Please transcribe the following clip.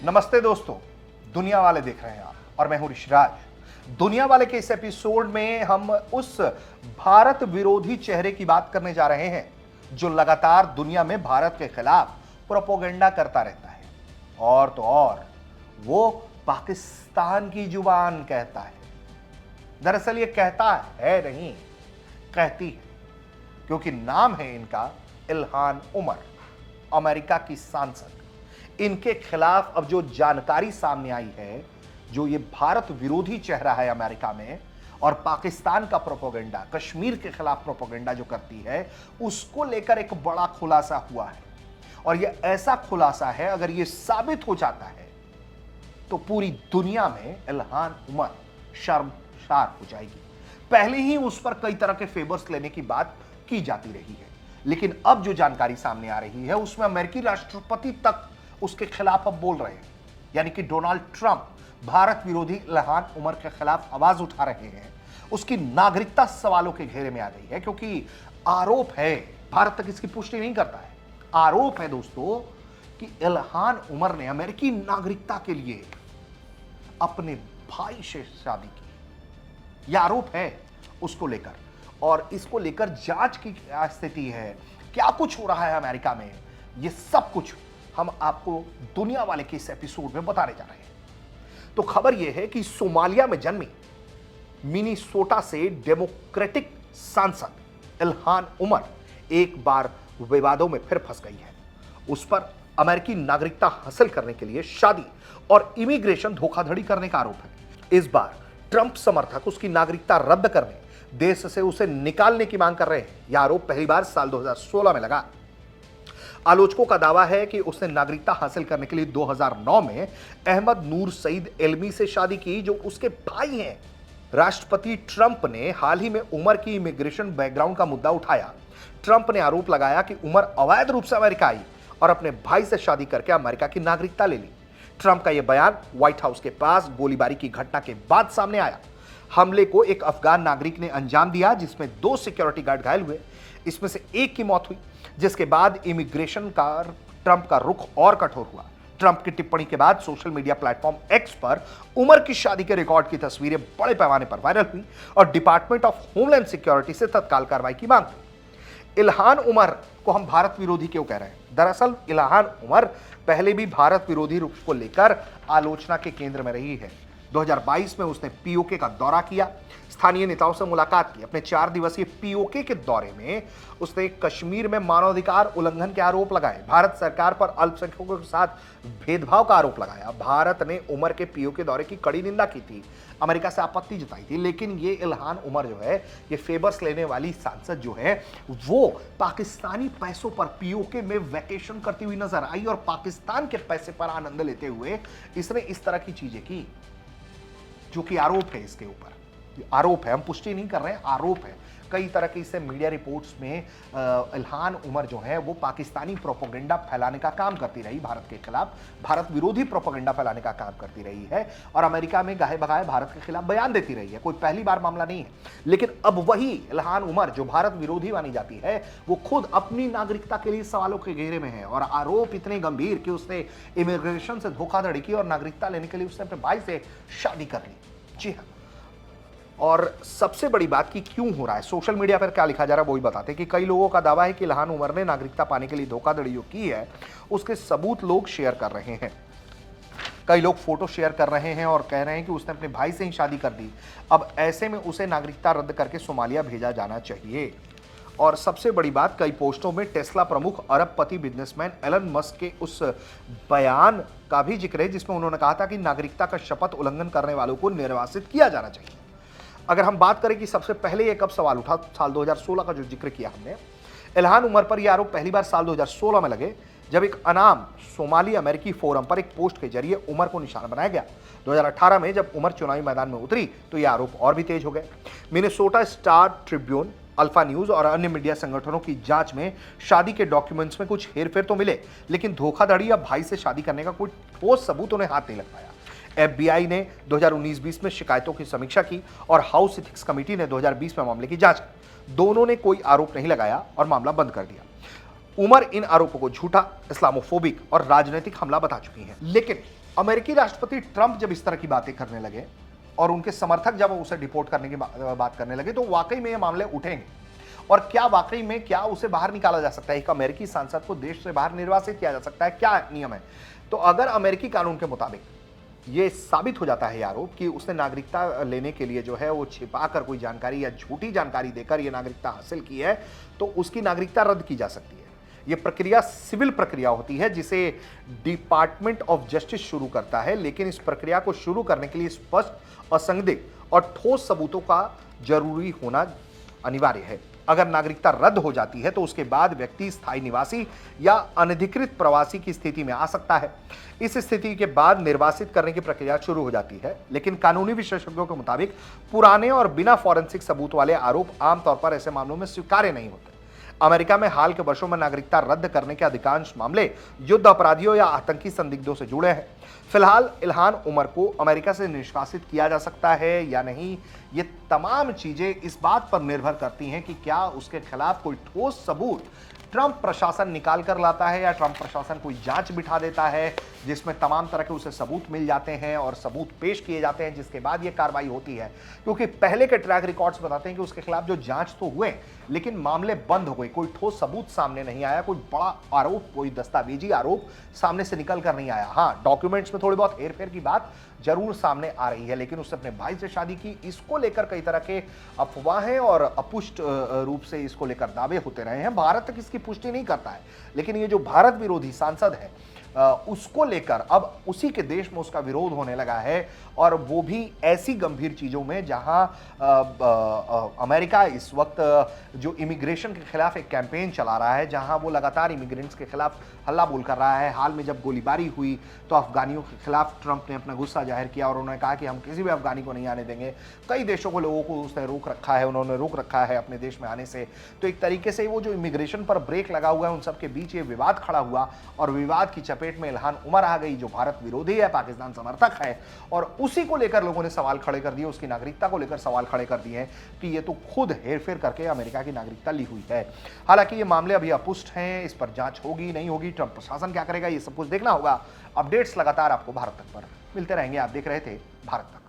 नमस्ते दोस्तों, दुनिया वाले देख रहे हैं आप और मैं हूं ऋषिराज। दुनिया वाले के इस एपिसोड में हम उस भारत विरोधी चेहरे की बात करने जा रहे हैं जो लगातार दुनिया में भारत के खिलाफ प्रोपोगेंडा करता रहता है। और तो और वो पाकिस्तान की जुबान कहता है। दरअसल ये कहता है नहीं, कहती है, क्योंकि नाम है इनका इल्हान उमर, अमेरिका की सांसद। इनके खिलाफ अब जो जानकारी सामने आई है, जो ये भारत विरोधी चेहरा है अमेरिका में और पाकिस्तान का प्रोपोगेंडा, कश्मीर के खिलाफ प्रोपोगेंडा जो करती है, उसको लेकर एक बड़ा खुलासा हुआ है। और ये ऐसा खुलासा है, अगर ये साबित हो जाता है तो पूरी दुनिया में इल्हान उमर शर्मसार हो जाएगी। पहले ही उस पर कई तरह के फेवर्स लेने की बात की जाती रही है, लेकिन अब जो जानकारी सामने आ रही है उसमें अमेरिकी राष्ट्रपति तक उसके खिलाफ अब बोल रहे हैं। यानी कि डोनाल्ड ट्रंप भारत विरोधी इल्हान उमर के खिलाफ आवाज उठा रहे हैं। उसकी नागरिकता सवालों के घेरे में आ गई है, क्योंकि आरोप है, भारत तक इसकी पुष्टि नहीं करता है, आरोप है दोस्तों कि इल्हान उमर ने अमेरिकी नागरिकता के लिए अपने भाई से शादी की। यह आरोप है उसको लेकर, और इसको लेकर जांच की क्या स्थिति है, क्या कुछ हो रहा है अमेरिका में, यह सब कुछ हम आपको दुनिया वाले के इस एपिसोड में बताने जा रहे हैं। तो खबर यह है कि सोमालिया में जन्मी मिनीसोटा से डेमोक्रेटिक सांसद इल्हान उमर एक बार विवादों में फिर फंस गई है। उस पर अमेरिकी नागरिकता हासिल करने के लिए शादी और इमिग्रेशन धोखाधड़ी करने का आरोप है। इस बार ट्रंप समर्थक उसकी नागरिकता रद्द करने, देश से उसे निकालने की मांग कर रहे हैं। यह आरोप पहली बार साल 2016 में लगा। आलोचकों का दावा है कि उसने नागरिकता हासिल करने के लिए 2009 में अहमद नूर सईद एल्मी से शादी की, जो उसके भाई हैं। राष्ट्रपति ट्रंप ने हाल ही में उमर की इमिग्रेशन बैकग्राउंड का मुद्दा उठाया। ट्रंप ने आरोप लगाया कि उमर अवैध रूप से अमेरिका आई और अपने भाई से शादी करके अमेरिका की नागरिकता ले ली। ट्रंप का यह बयान व्हाइट हाउस के पास गोलीबारी की घटना के बाद सामने आया। हमले को एक अफगान नागरिक ने अंजाम दिया, जिसमें 2 सिक्योरिटी गार्ड घायल हुए। इसमें से एक की मौत हुई, जिसके बाद इमिग्रेशन का ट्रंप का रुख और कठोर हुआ। ट्रंप की टिप्पणी के बाद सोशल मीडिया प्लेटफॉर्म एक्स पर उमर की शादी के रिकॉर्ड की तस्वीरें बड़े पैमाने पर वायरल हुई और डिपार्टमेंट ऑफ होमलैंड सिक्योरिटी से तत्काल कार्रवाई की मांग की। इल्हान उमर को हम भारत विरोधी क्यों कह रहे हैं? दरअसल इल्हान उमर पहले भी भारत विरोधी रुख को लेकर आलोचना के केंद्र में रही है। 2022 में उसने पीओके का दौरा किया, स्थानीय नेताओं से मुलाकात की। अपने 4 दिवसीय पीओके के दौरे में उसने कश्मीर में मानवाधिकार उल्लंघन के आरोप लगाए, भारत सरकार पर अल्पसंख्यकों के साथ भेदभाव का आरोप लगाया। भारत ने उमर के पीओके दौरे की कड़ी निंदा की थी, अमेरिका से आपत्ति जताई थी। लेकिन ये इल्हान उमर जो है, ये फेवर्स लेने वाली सांसद जो है, वो पाकिस्तानी पैसों पर पीओके में वैकेशन करती हुई नजर आई और पाकिस्तान के पैसे पर आनंद लेते हुए इसने इस तरह की चीजें की, जो कि आरोप है। इसके ऊपर आरोप है, हम पुष्टि नहीं कर रहे हैं, आरोप है। कई तरह की इससे मीडिया रिपोर्ट्स में इल्हान उमर जो है वो पाकिस्तानी प्रोपोगेंडा फैलाने का काम करती रही, भारत के खिलाफ भारत विरोधी प्रोपोगेंडा फैलाने का काम करती रही है और अमेरिका में गाहे बगाए भारत के खिलाफ बयान देती रही है। कोई पहली बार मामला नहीं है। लेकिन अब वही इल्हान उमर जो भारत विरोधी मानी जाती है, वो खुद अपनी नागरिकता के लिए सवालों के घेरे में है और आरोप इतने गंभीर कि उसने इमिग्रेशन से धोखाधड़ी की और नागरिकता लेने के लिए उसने अपने भाई से शादी कर ली। जी हाँ, और सबसे बड़ी बात कि क्यों हो रहा है, सोशल मीडिया पर क्या लिखा जा रहा है वो ही बताते हैं कि कई लोगों का दावा है कि इल्हान उमर ने नागरिकता पाने के लिए धोखाधड़ी जो की है उसके सबूत लोग शेयर कर रहे हैं। कई लोग फोटो शेयर कर रहे हैं और कह रहे हैं कि उसने अपने भाई से ही शादी कर दी। अब ऐसे में उसे नागरिकता रद्द करके सोमालिया भेजा जाना चाहिए। और सबसे बड़ी बात, कई पोस्टों में टेस्ला प्रमुख अरबपति बिजनेसमैन एलन मस्क के उस बयान का भी जिक्र है जिसमें उन्होंने कहा था कि नागरिकता का शपथ उल्लंघन करने वालों को निर्वासित किया जाना चाहिए। अगर हम बात करें कि सबसे पहले ये कब सवाल उठा, साल 2016 का जो जिक्र किया हमने, इल्हान उमर पर यह आरोप पहली बार साल 2016 में लगे, जब एक अनाम सोमाली अमेरिकी फोरम पर एक पोस्ट के जरिए उमर को निशाना बनाया गया। 2018 में जब उमर चुनावी मैदान में उतरी तो यह आरोप और भी तेज हो गए। Minnesota star Tribune, alpha news और अन्य मीडिया संगठनों की जांच में शादी के डॉक्यूमेंट्स में कुछ हेरफेर तो मिले, लेकिन धोखाधड़ी या भाई से शादी करने का कोई ठोस सबूत उन्हें हाथ नहीं लग पाया। एफबीआई ने 2019-20 में शिकायतों की समीक्षा की और हाउस एथिक्स कमेटी ने 2020 में मामले की जांच की। दोनों ने कोई आरोप नहीं लगाया और मामला बंद कर दिया। उमर इन आरोपों को झूठा, इस्लामोफोबिक और राजनीतिक हमला बता चुकी हैं। लेकिन अमेरिकी राष्ट्रपति ट्रंप जब इस तरह की बातें करने लगे और उनके समर्थक जब उसे डिपोर्ट करने की बात करने लगे, तो वाकई में ये मामले उठेंगे। और क्या वाकई में क्या उसे बाहर निकाला जा सकता है? एक अमेरिकी सांसद को देश से बाहर निर्वासित किया जा सकता है? क्या नियम है? तो अगर अमेरिकी कानून के मुताबिक ये साबित हो जाता है आरोप कि उसने नागरिकता लेने के लिए जो है वो छिपाकर कोई जानकारी या झूठी जानकारी देकर ये नागरिकता हासिल की है, तो उसकी नागरिकता रद्द की जा सकती है। ये प्रक्रिया सिविल प्रक्रिया होती है जिसे डिपार्टमेंट ऑफ जस्टिस शुरू करता है, लेकिन इस प्रक्रिया को शुरू करने के लिए स्पष्ट, असंदिग्ध और ठोस सबूतों का जरूरी होना अनिवार्य है। अगर नागरिकता रद्द हो जाती है तो उसके बाद व्यक्ति स्थायी निवासी या अनधिकृत प्रवासी की स्थिति में आ सकता है। इस स्थिति के बाद निर्वासित करने की प्रक्रिया शुरू हो जाती है, लेकिन कानूनी विशेषज्ञों के मुताबिक पुराने और बिना फॉरेंसिक सबूत वाले आरोप आमतौर पर ऐसे मामलों में स्वीकार्य नहीं होते। अमेरिका में हाल के वर्षों में नागरिकता रद्द करने के अधिकांश मामले युद्ध अपराधियों या आतंकी संदिग्धों से जुड़े हैं। फिलहाल इल्हान उमर को अमेरिका से निष्कासित किया जा सकता है या नहीं, ये तमाम चीजें इस बात पर निर्भर करती हैं कि क्या उसके खिलाफ कोई ठोस सबूत ट्रंप प्रशासन निकाल कर लाता है या ट्रंप प्रशासन कोई जांच बिठा देता है जिसमें तमाम तरह के उसे सबूत मिल जाते हैं और सबूत पेश किए जाते हैं, जिसके बाद ये कार्रवाई होती है। क्योंकि पहले के ट्रैक रिकॉर्ड्स बताते हैं कि उसके खिलाफ जो जांच तो हुए लेकिन मामले बंद हो गए, कोई ठोस सबूत सामने नहीं आया, कोई बड़ा आरोप, कोई दस्तावेजी आरोप सामने से निकल कर नहीं आया। हाँ, डॉक्यूमेंट्स में थोड़ी बहुत हेरफेर की बात जरूर सामने आ रही है, लेकिन उसने अपने भाई से शादी की, इसको लेकर कई तरह के अफवाहें और अपुष्ट रूप से इसको लेकर दावे होते रहे हैं। भारत तक इसकी पुष्टि नहीं करता है, लेकिन ये जो भारत विरोधी सांसद है उसको लेकर अब उसी के देश में उसका विरोध होने लगा है, और वो भी ऐसी गंभीर चीजों में जहां अमेरिका इस वक्त जो इमिग्रेशन के खिलाफ एक कैंपेन चला रहा है, जहां वो लगातार इमिग्रेंट्स के खिलाफ हल्ला बोल कर रहा है। हाल में जब गोलीबारी हुई तो अफगानियों के खिलाफ ट्रंप ने अपना गुस्सा जाहिर किया और उन्होंने कहा कि हम किसी भी अफगानी को नहीं आने देंगे। कई देशों को, लोगों को उसने रोक रखा है, उन्होंने रोक रखा है अपने देश में आने से। तो एक तरीके से वो जो इमिग्रेशन पर ब्रेक लगा हुआ है, उन सबके बीच ये विवाद खड़ा हुआ और विवाद की चपेट में इल्हान उमर आ गई, जो भारत विरोधी है, पाकिस्तान समर्थक है, और उसी को लेकर लोगों ने सवाल खड़े कर दिए, उसकी नागरिकता को लेकर सवाल खड़े कर दिए हैं कि ये तो खुद हेरफेर करके अमेरिका की नागरिकता ली हुई है। हालांकि ये मामले अभी अपुष्ट हैं, इस पर जांच होगी नहीं होगी, ट्रंप प्रशासन क्या करेगा, ये सब कुछ देखना होगा। अपडेट्स लगातार आपको भारत तक पर मिलते रहेंगे। आप देख रहे थे भारत तक।